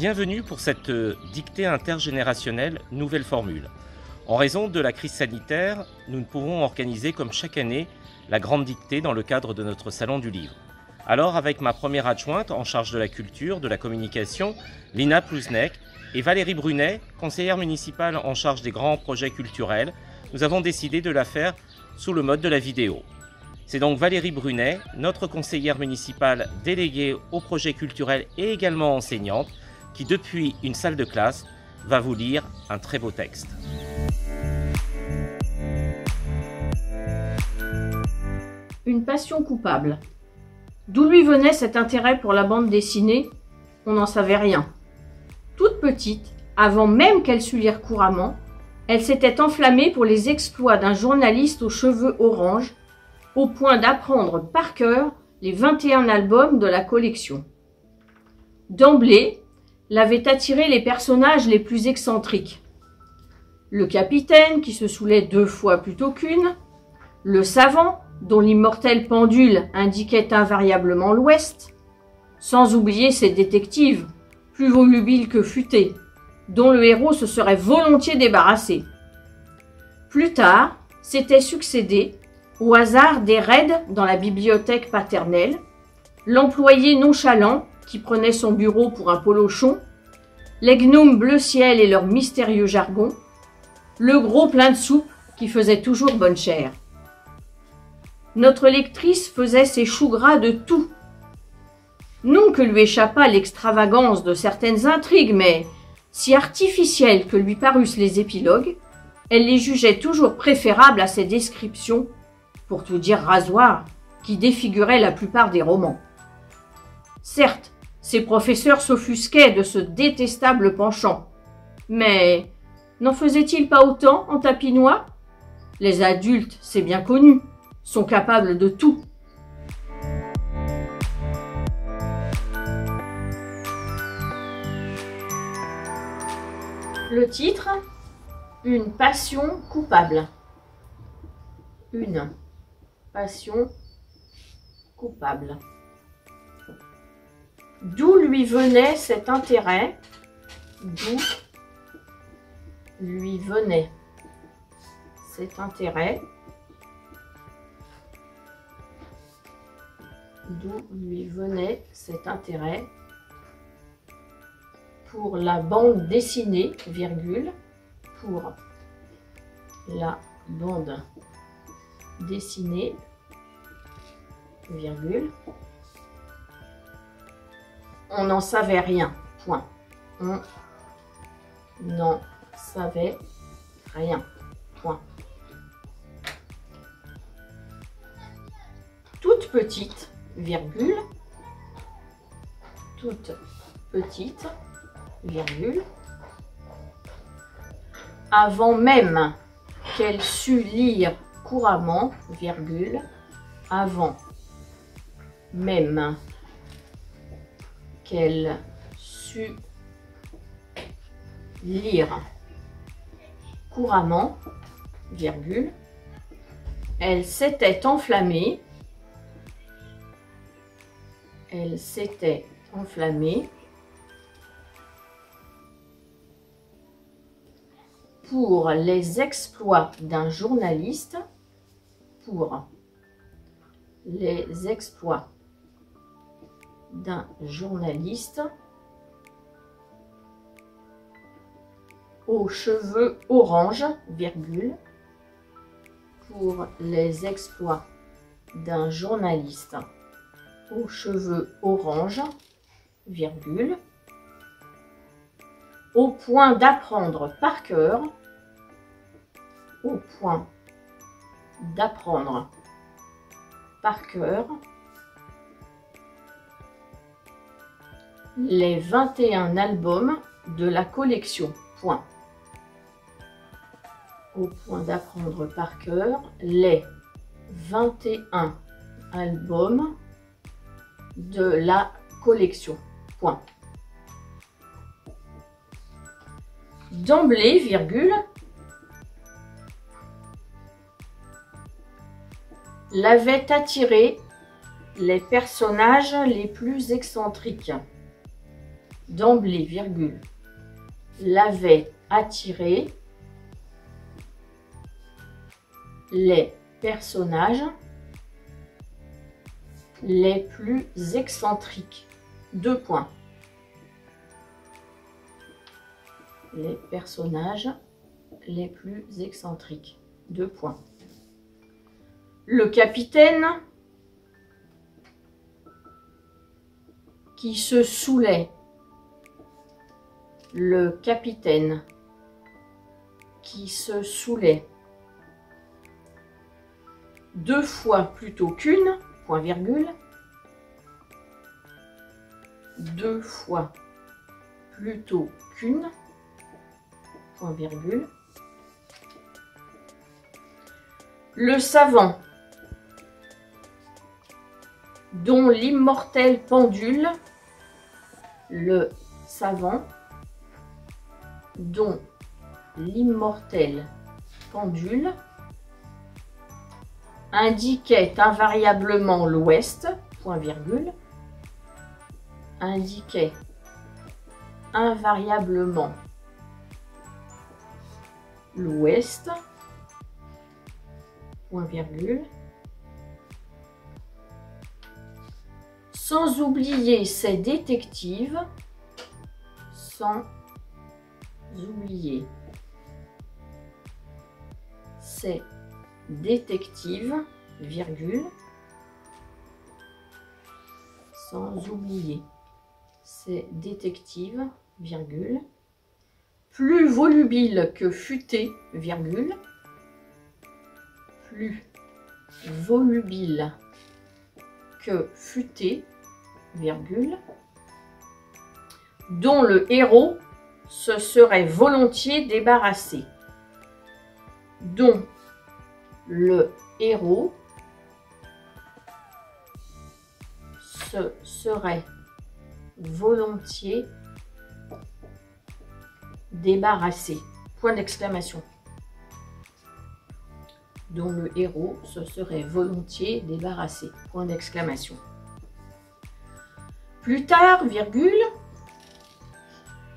Bienvenue pour cette dictée intergénérationnelle nouvelle formule. En raison de la crise sanitaire, nous ne pouvons organiser comme chaque année la grande dictée dans le cadre de notre salon du livre. Alors, avec ma première adjointe en charge de la culture, de la communication, Lina Plouznek, et Valérie Brunet, conseillère municipale en charge des grands projets culturels, nous avons décidé de la faire sous le mode de la vidéo. C'est donc Valérie Brunet, notre conseillère municipale déléguée aux projets culturels et également enseignante, qui depuis une salle de classe va vous lire un très beau texte. Une passion coupable. D'où lui venait cet intérêt pour la bande dessinée? On n'en savait rien. Toute petite, avant même qu'elle sût lire couramment, elle s'était enflammée pour les exploits d'un journaliste aux cheveux orange, au point d'apprendre par cœur les 21 albums de la collection. D'emblée, l'avaient attiré les personnages les plus excentriques. Le capitaine, qui se saoulait 2 fois plutôt qu'une, le savant, dont l'immortelle pendule indiquait invariablement l'ouest, sans oublier ses détectives, plus volubiles que futés, dont le héros se serait volontiers débarrassé. Plus tard, s'était succédé, au hasard des raids dans la bibliothèque paternelle, l'employé nonchalant qui prenait son bureau pour un polochon, les gnomes bleu ciel et leur mystérieux jargon, le gros plein de soupe qui faisait toujours bonne chère. Notre lectrice faisait ses choux gras de tout. Non que lui échappât l'extravagance de certaines intrigues, mais si artificielles que lui parussent les épilogues, elle les jugeait toujours préférables à ces descriptions, pour tout dire rasoirs, qui défiguraient la plupart des romans. Certes, ses professeurs s'offusquaient de ce détestable penchant. Mais n'en faisait-il pas autant en tapinois? Les adultes, c'est bien connu, sont capables de tout. Le titre, une passion coupable. Une passion coupable. D'où lui venait cet intérêt? D'où lui venait cet intérêt? D'où lui venait cet intérêt pour la bande dessinée, virgule, pour la bande dessinée, virgule. On n'en savait rien, point. On n'en savait rien, point. Toute petite, virgule, toute petite, virgule, avant même qu'elle sût lire couramment, virgule, avant même qu'elle sût lire couramment, virgule, elle s'était enflammée, pour les exploits d'un journaliste, pour les exploits d'un journaliste aux cheveux orange, virgule, pour les exploits d'un journaliste aux cheveux orange, virgule, au point d'apprendre par cœur, au point d'apprendre par cœur les 21 albums de la collection, point. Au point d'apprendre par cœur les 21 albums de la collection, point. D'emblée, virgule, l'avaient attiré les personnages les plus excentriques. d'emblée, virgule, l'avait attiré les personnages les plus excentriques. Deux points. Les personnages les plus excentriques. Deux points. Le capitaine qui se saoulait. Le capitaine qui se saoulait. Deux fois plutôt qu'une, point virgule. Deux fois plutôt qu'une, point virgule. Le savant dont l'immortel pendule, le savant dont l'immortel pendule indiquait invariablement l'ouest, point virgule, indiquait invariablement l'ouest, point virgule, sans oublier ses détectives, sans oublier ses détectives, virgule, sans oublier ses détectives, virgule, plus volubile que futé, virgule, plus volubile que futé, virgule, dont le héros se serait volontiers débarrassé, dont le héros se serait volontiers débarrassé, point d'exclamation, dont le héros se serait volontiers débarrassé, point d'exclamation. Plus tard, virgule,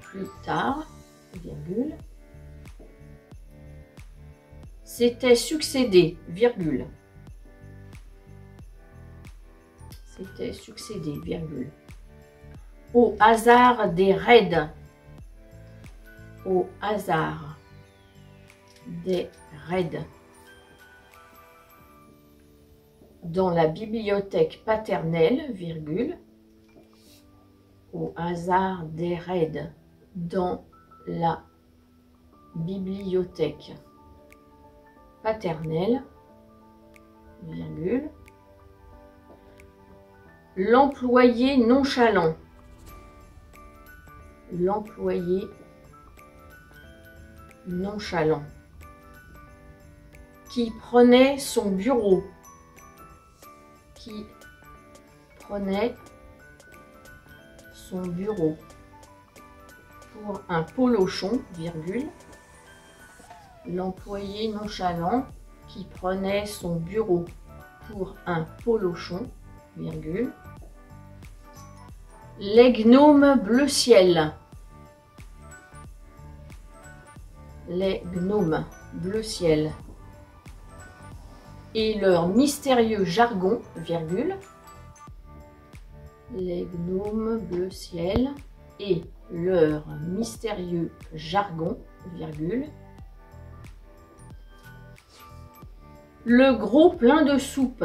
plus tard, virgule, s'était succédé, virgule, s'était succédé, virgule, au hasard des raids, au hasard des raids, dans la bibliothèque paternelle, virgule, au hasard des raids dans la bibliothèque paternelle, virgule, l'employé nonchalant, l'employé nonchalant, qui prenait son bureau, qui prenait son bureau pour un polochon, virgule, l'employé nonchalant qui prenait son bureau pour un polochon, virgule, les gnomes bleu ciel, les gnomes bleu ciel et leur mystérieux jargon, virgule, les gnomes bleu ciel et leur mystérieux jargon, virgule, le gros plein de soupe,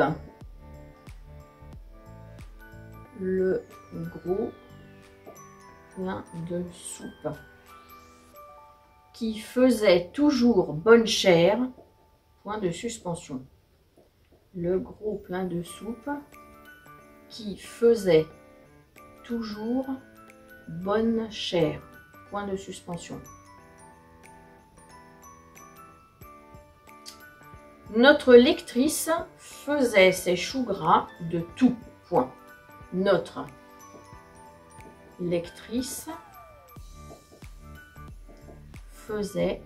le gros plein de soupe, qui faisait toujours bonne chère, point de suspension, le gros plein de soupe, qui faisait toujours bonne chère, point de suspension. Notre lectrice faisait ses choux gras de tout, point. Notre lectrice faisait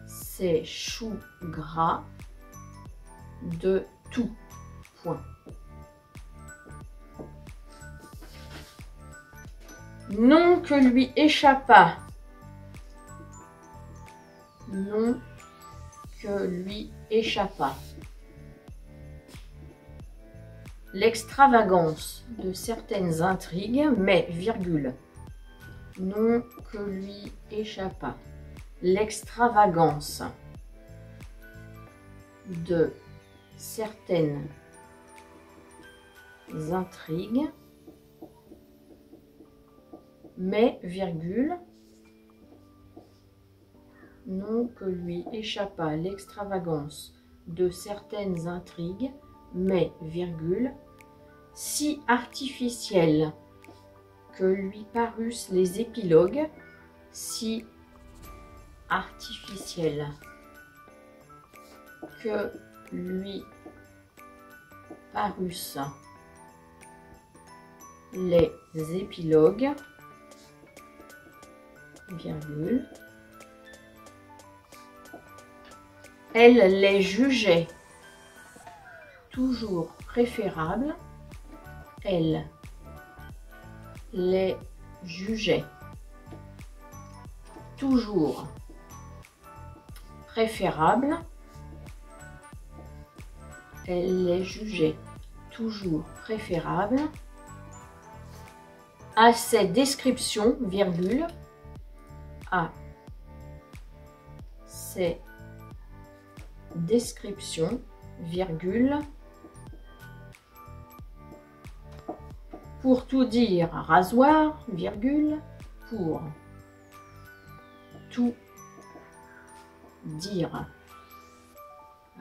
ses choux gras de tout, point. Non que lui échappa. Non que lui échappa. L'extravagance de certaines intrigues, mais, virgule, non que lui échappa. L'extravagance de certaines intrigues, mais, virgule, non que lui échappa l'extravagance de certaines intrigues, mais, virgule, si artificielles que lui parussent les épilogues, si artificielles que lui parussent les épilogues, virgule, elle les jugeait toujours préférables, elle les jugeait toujours préférables, elle les jugeait toujours préférables à ces descriptions, virgule, à ces descriptions, virgule, pour tout dire rasoir, virgule, pour tout dire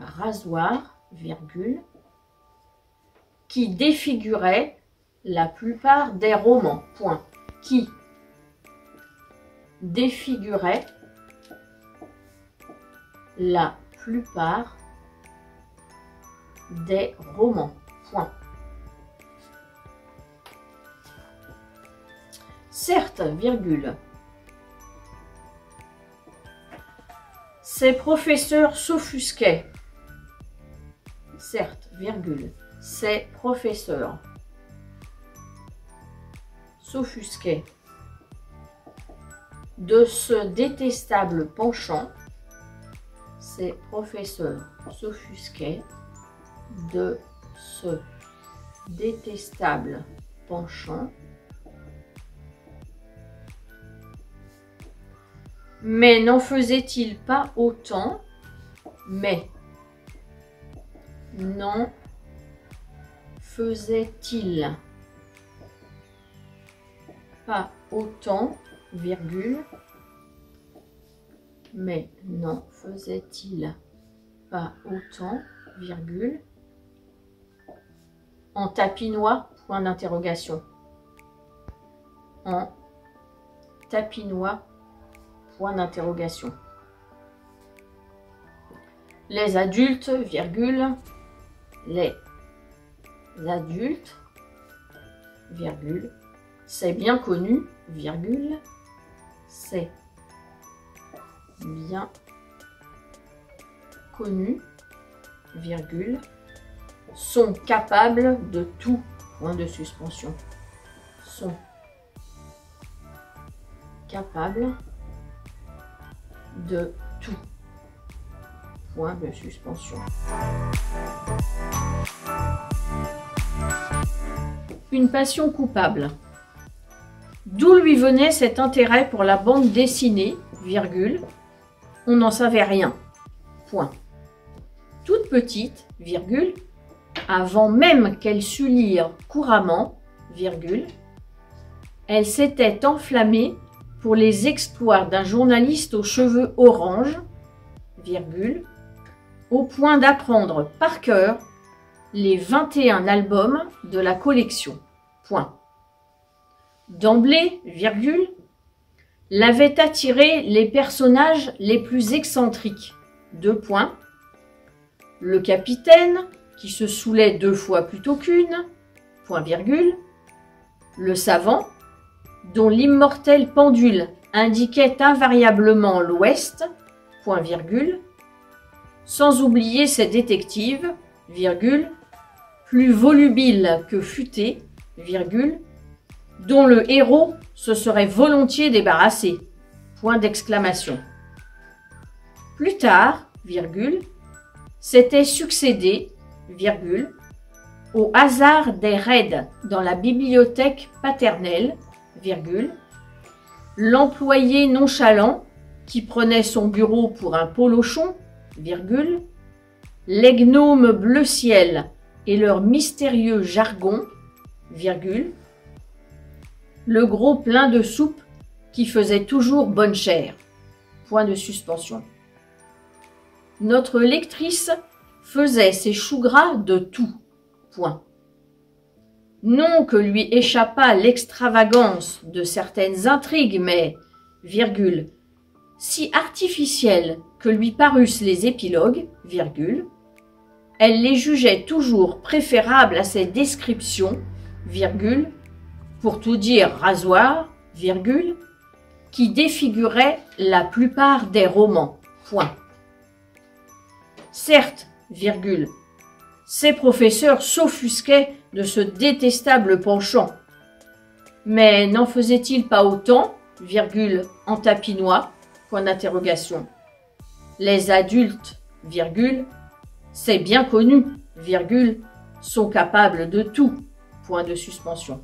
rasoir, virgule, qui défigurait la plupart des romans, point, qui défigurait la plupart des romans, point. Certes, virgule, ces professeurs s'offusquaient. Certes, virgule, ces professeurs s'offusquaient de ce détestable penchant. Ces professeurs s'offusquaient de ce détestable penchant. Mais n'en faisait-il pas autant? Mais n'en faisait-il pas autant, virgule, mais n'en faisait-il pas autant, virgule, en tapinois, point d'interrogation, en tapinois, point d'interrogation. Les adultes, virgule, les adultes, virgule, c'est bien connu, virgule, c'est bien connu, virgule, sont capables de tout, point de suspension, sont capables de tout, point de suspension. Une passion coupable. D'où lui venait cet intérêt pour la bande dessinée, virgule, on n'en savait rien, point. Toute petite, virgule, avant même qu'elle sût lire couramment, virgule, elle s'était enflammée pour les exploits d'un journaliste aux cheveux orange, virgule, au point d'apprendre par cœur les 21 albums de la collection, point. D'emblée, virgule, l'avaient attiré les personnages les plus excentriques, deux points, le capitaine, qui se saoulait 2 fois plutôt qu'une, point virgule, le savant, dont l'immortelle pendule indiquait invariablement l'ouest, point virgule, sans oublier ses détectives, virgule, plus volubiles que futés, virgule, dont le héros se serait volontiers débarrassé. Point d'exclamation. Plus tard, virgule, s'était succédé, virgule, au hasard des raids dans la bibliothèque paternelle, virgule, l'employé nonchalant qui prenait son bureau pour un polochon, virgule, les gnomes bleu ciel et leur mystérieux jargon, virgule, le gros plein de soupe qui faisait toujours bonne chère. Point de suspension. Notre lectrice faisait ses choux gras de tout. Point. Non que lui échappât l'extravagance de certaines intrigues, mais, virgule, si artificielles que lui parussent les épilogues, virgule, elle les jugeait toujours préférables à ces descriptions, virgule, pour tout dire rasoir, virgule, qui défiguraient la plupart des romans. Point. Certes, virgule, ces professeurs s'offusquaient de ce détestable penchant. Mais n'en faisaient-ils pas autant, virgule, en tapinois, point d'interrogation. Les adultes, virgule, c'est bien connu, virgule, sont capables de tout, point de suspension.